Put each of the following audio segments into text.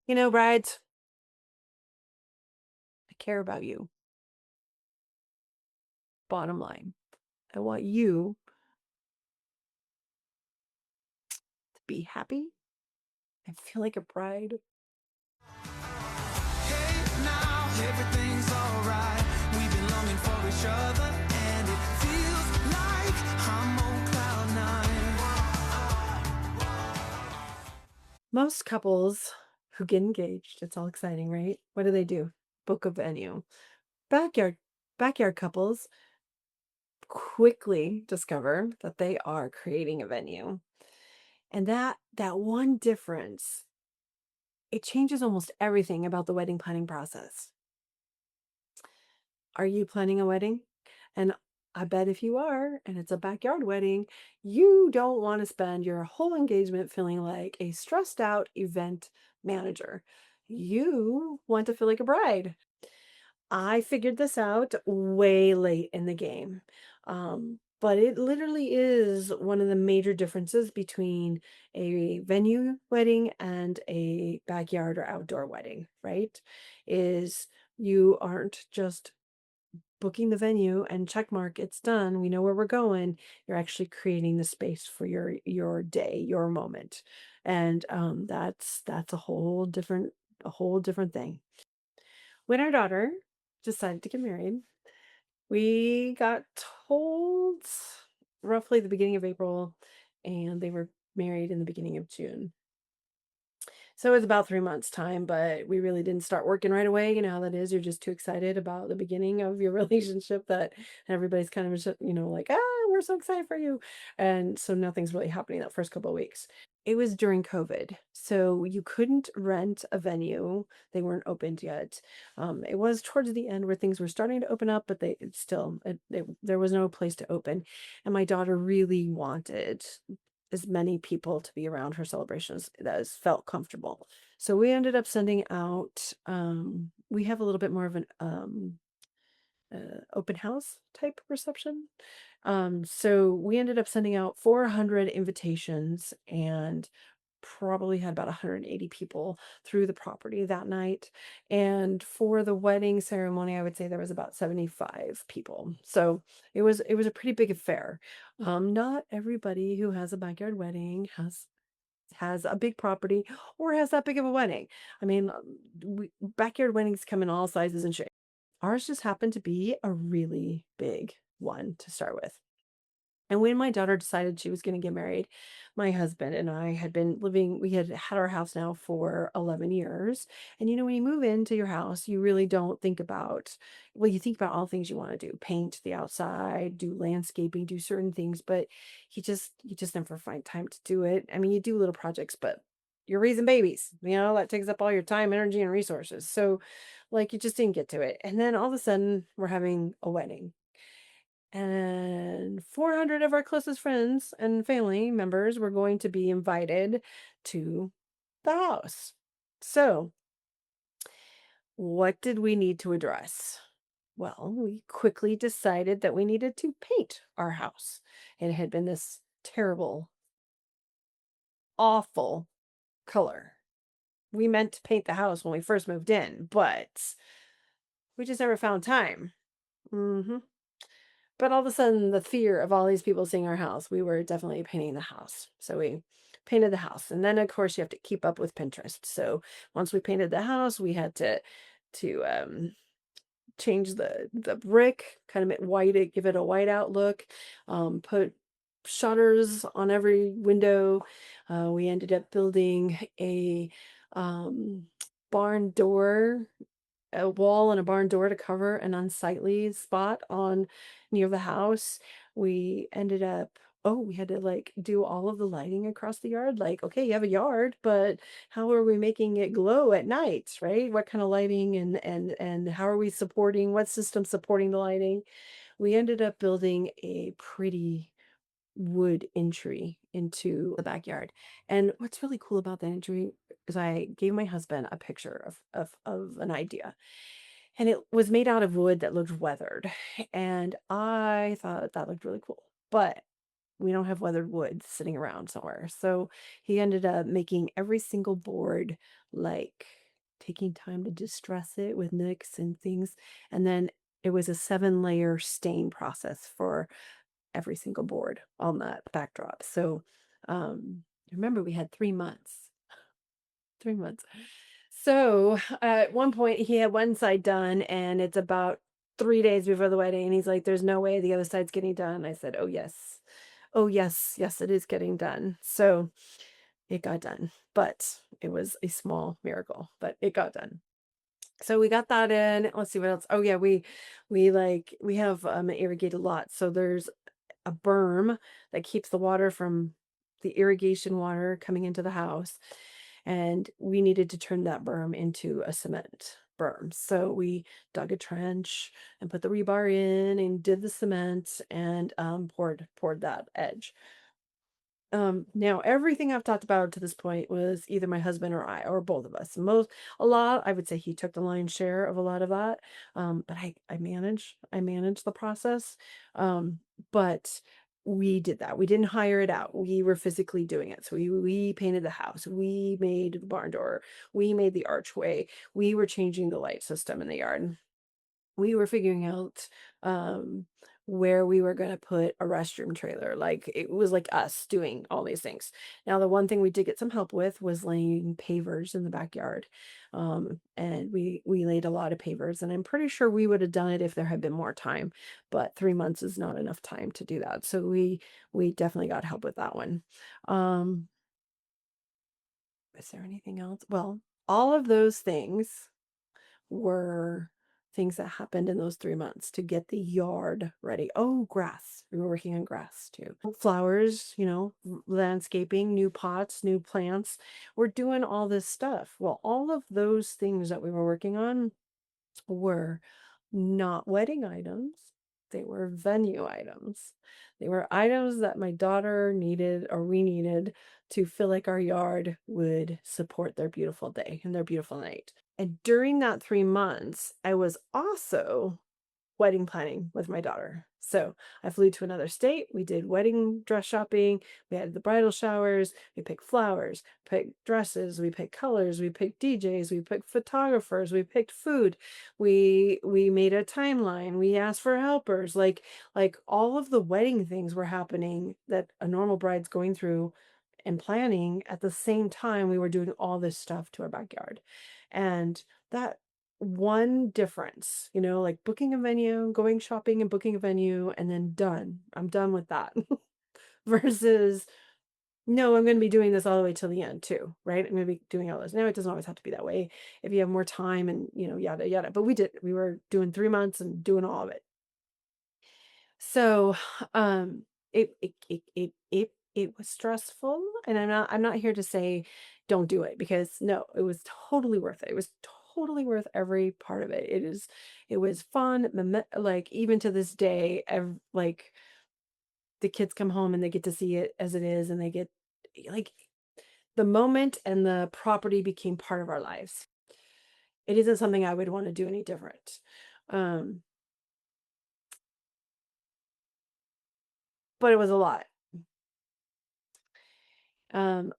Brides, I care about you. Bottom line, I want you to be happy and feel like a bride. Hey, now everything's alright. We've been longing for each other, and it feels like I'm on cloud nine. Most couples who get engaged, it's all exciting, right? What do? Book a venue. Backyard backyard couples quickly discover that they are creating a venue. And that one difference, it changes almost everything about the wedding planning process. Are you planning a wedding? And I bet if you are, and it's a backyard wedding, you don't want to spend your whole engagement feeling like a stressed out event manager. You want to feel like a bride. I figured this out way late in the game. But it literally is one of the major differences between a venue wedding and a backyard or outdoor wedding, right? Is you aren't just booking the venue and check mark it's done, we know where we're going. You're actually creating the space for your day, your moment. And that's a whole different thing. When our daughter decided to get married, we got told roughly the beginning of April, and they were married in the beginning of June. So it was about 3 months time, but we really didn't start working right away. You know how that is. You're just too excited about the beginning of your relationship that everybody's kind of, like, we're so excited for you. And so nothing's really happening that first couple of weeks. It was during COVID, so you couldn't rent a venue. They weren't opened yet. It was towards the end where things were starting to open up, but there was no place to open. And my daughter really wanted as many people to be around her celebrations as felt comfortable. So we ended up sending out, we have a little bit more of an open house type reception. So we ended up sending out 400 invitations and probably had about 180 people through the property that night. And for the wedding ceremony, I would say there was about 75 people. So it was a pretty big affair. Not everybody who has a backyard wedding has a big property or has that big of a wedding. I mean, backyard weddings come in all sizes and shapes. Ours just happened to be a really big one to start with. And when my daughter decided she was gonna get married, my husband and I had been living we had had our house now for 11 years. And, when you move into your house, you really don't think about well, you think about all the things you wanna do, paint the outside, do landscaping, do certain things, but you just never find time to do it. I mean, you do little projects, but you're raising babies, that takes up all your time, energy, and resources. So, like, you just didn't get to it. And then all of a sudden, we're having a wedding. And 400 of our closest friends and family members were going to be invited to the house. So, what did we need to address? Well, we quickly decided that we needed to paint our house. It had been this terrible, awful color. We meant to paint the house when we first moved in, but we just never found time. hmm But all of a sudden, the fear of all these people seeing our house, we were definitely painting the house. So we painted the house. And then of course you have to keep up with Pinterest. So once we painted the house, we had to change the brick, kind of make white, give it a white out look, put shutters on every window. We ended up building a um, barn door, a wall and a barn door to cover an unsightly spot on near the house. We ended up we had to like do all of the lighting across the yard. Like, okay, you have a yard, but how are we making it glow at night, right? What kind of lighting and how are we supporting what system supporting the lighting? We ended up building a pretty wood entry into the backyard. And what's really cool about that entry is I gave my husband a picture of an idea. And it was made out of wood that looked weathered. And I thought that looked really cool. But we don't have weathered wood sitting around somewhere. So he ended up making every single board like taking time to distress it with nicks and things, and then it was a 7-layer stain process for every single board on that backdrop. So, remember we had 3 months. 3 months. So, at one point, he had one side done, and it's about 3 days before the wedding, and he's like, "There's no way the other side's getting done." I said, "Oh, yes. Oh, yes. Yes, it is getting done." So, it got done, but it was a small miracle, but it got done. So, we got that in. Let's see what else. Oh, yeah, we have, an irrigated lot, so there's a berm that keeps the water from the irrigation water coming into the house, and we needed to turn that berm into a cement berm. So we dug a trench and put the rebar in and did the cement and poured that edge. Now everything I've talked about to this point was either my husband or I, or both of us. A lot, I would say he took the lion's share of a lot of that. But I manage the process. Um, but we did that. We didn't hire it out. We were physically doing it. So we painted the house. We made the barn door. We made the archway. We were changing the light system in the yard. We were figuring out um where we were going to put a restroom trailer. Like it was like us doing all these things. Now the one thing we did get some help with was laying pavers in the backyard. And we laid a lot of pavers, and I'm pretty sure we would have done it if there had been more time, but 3 months is not enough time to do that. So we definitely got help with that one. Um is there anything else? Well, all of those things were things that happened in those 3 months to get the yard ready. Oh, grass. We were working on grass too. Flowers, landscaping, new pots, new plants. We're doing all this stuff. Well, all of those things that we were working on were not wedding items. They were venue items. They were items that my daughter needed or we needed to feel like our yard would support their beautiful day and their beautiful night. And during that 3 months, I was also wedding planning with my daughter. So I flew to another state. We did wedding dress shopping. We had the bridal showers. We picked flowers, picked dresses. We picked colors. We picked DJs. We picked photographers. We picked food. We made a timeline. We asked for helpers. Like all of the wedding things were happening that a normal bride's going through and planning at the same time we were doing all this stuff to our backyard. And that one difference, like booking a venue, going shopping and booking a venue, and then done. I'm done with that. Versus, no, I'm going to be doing this all the way till the end too, right? I'm going to be doing all this. Now, it doesn't always have to be that way if you have more time and, yada, yada. But we were doing 3 months and doing all of it. So, it was stressful, and I'm not here to say don't do it, because no, it was totally worth it. It was totally worth every part of it. It was fun, like even to this day, like the kids come home and they get to see it as it is, and they get like the moment and the property became part of our lives. It isn't something I would want to do any different. Um, but it was a lot.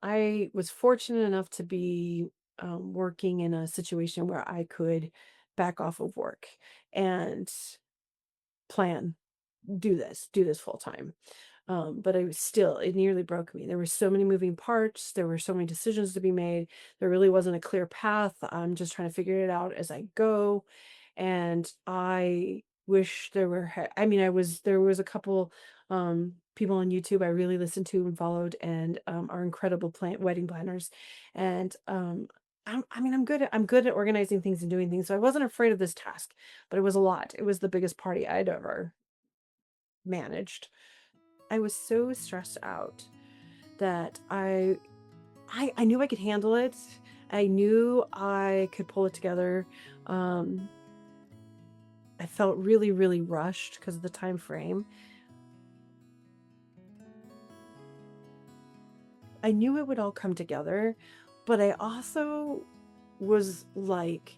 I was fortunate enough to be working in a situation where I could back off of work and plan, do this full time. But it nearly broke me. There were so many moving parts. There were so many decisions to be made. There really wasn't a clear path. I'm just trying to figure it out as I go. And I wish there were, there was a couple, people on YouTube I really listened to and followed, and, are incredible wedding planners. And, I'm good at organizing things and doing things. So I wasn't afraid of this task, but it was a lot. It was the biggest party I'd ever managed. I was so stressed out that I knew I could handle it. I knew I could pull it together. Um, I felt really, really rushed because of the time frame. I knew it would all come together, but I also was like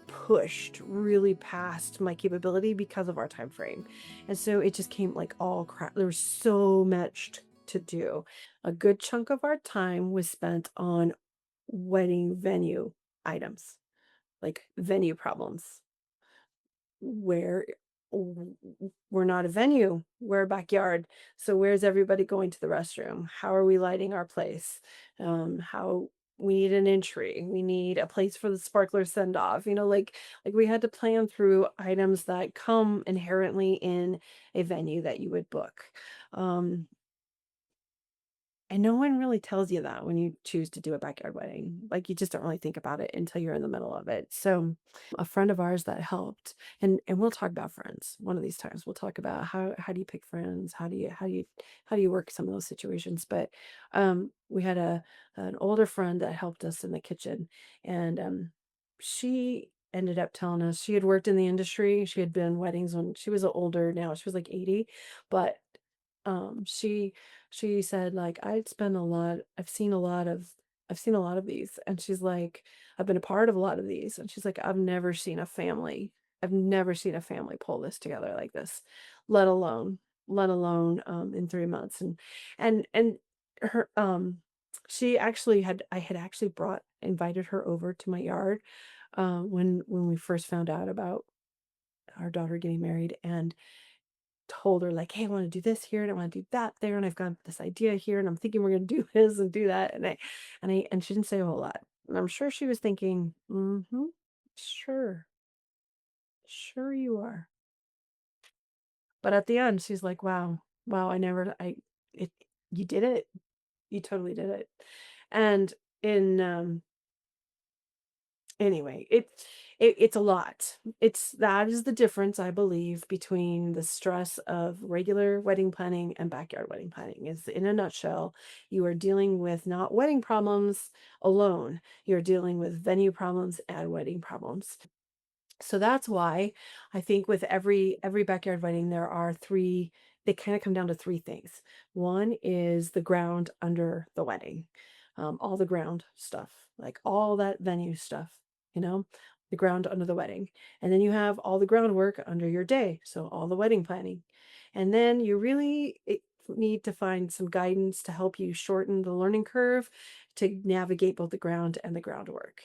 pushed really past my capability because of our time frame. And so it just came like all crap. There was so much to do. A good chunk of our time was spent on wedding venue items, like venue problems, where we're not a venue, we're a backyard. So where's everybody going to the restroom? How are we lighting our place? How we need an entry. We need a place for the sparkler send off. Like we had to plan through items that come inherently in a venue that you would book. Um, and no one really tells you that when you choose to do a backyard wedding. Like, you just don't really think about it until you're in the middle of it. So, a friend of ours that helped, and we'll talk about friends one of these times. We'll talk about how do you pick friends? How do you work some of those situations? But we had an older friend that helped us in the kitchen, and she ended up telling us she had worked in the industry. She had been weddings when she was older now. She was like 80, but she said, like, I've seen a lot of these, and she's like, "I've been a part of a lot of these," and she's like, I've never seen a family pull this together like this, let alone in 3 months." And her, she actually had I had actually brought invited her over to my yard, when we first found out about our daughter getting married, and told her like, "Hey, I want to do this here and I want to do that there, and I've got this idea here and I'm thinking we're going to do this and do that." And she didn't say a whole lot. And I'm sure she was thinking, "Mhm. Sure. Sure you are." But at the end, she's like, "Wow. Wow, I never I it you did it. You totally did it." And in Anyway, it's a lot. That is the difference, I believe, between the stress of regular wedding planning and backyard wedding planning. Is, in a nutshell, you are dealing with not wedding problems alone. You're dealing with venue problems and wedding problems. So that's why I think with every backyard wedding, there are three, they kind of come down to three things. One is the ground under the wedding, all the ground stuff, like all that venue stuff, you know, the ground under the wedding. And then you have all the groundwork under your day, so all the wedding planning. And then you really need to find some guidance to help you shorten the learning curve to navigate both the ground and the groundwork.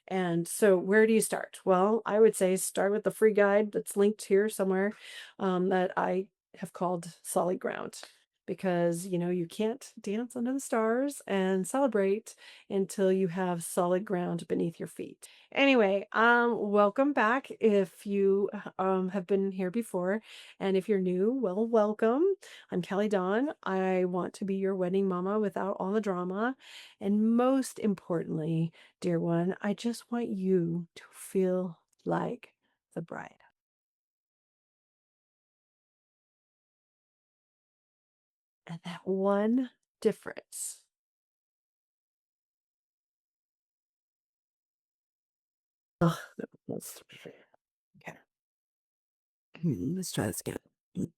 And so, where do you start? Well, I would say start with the free guide that's linked here somewhere, that I have called Solid Ground. Because, you can't dance under the stars and celebrate until you have solid ground beneath your feet. Anyway, welcome back if you have been here before. And if you're new, well, welcome. I'm Kelly Dawn. I want to be your wedding mama without all the drama. And most importantly, dear one, I just want you to feel like the bride. And that one difference. Ugh, let's okay. Let's try this again. Yeah,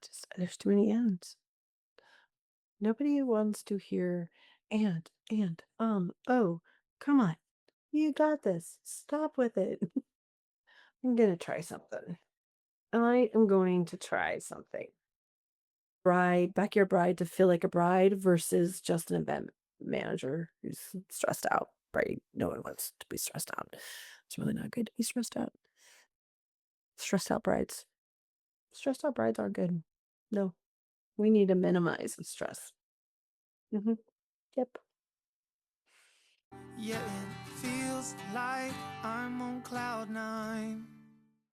just there's too many ends. Nobody wants to hear oh, come on. You got this. Stop with it. I'm gonna try something. I am going to try something. Backyard bride to feel like a bride versus just an event manager who's stressed out, right? No one wants to be stressed out. It's really not good to be stressed out. Stressed out brides. Stressed out brides aren't good. No, we need to minimize the stress. Hmm. Yep. Yeah, it feels like I'm on cloud nine.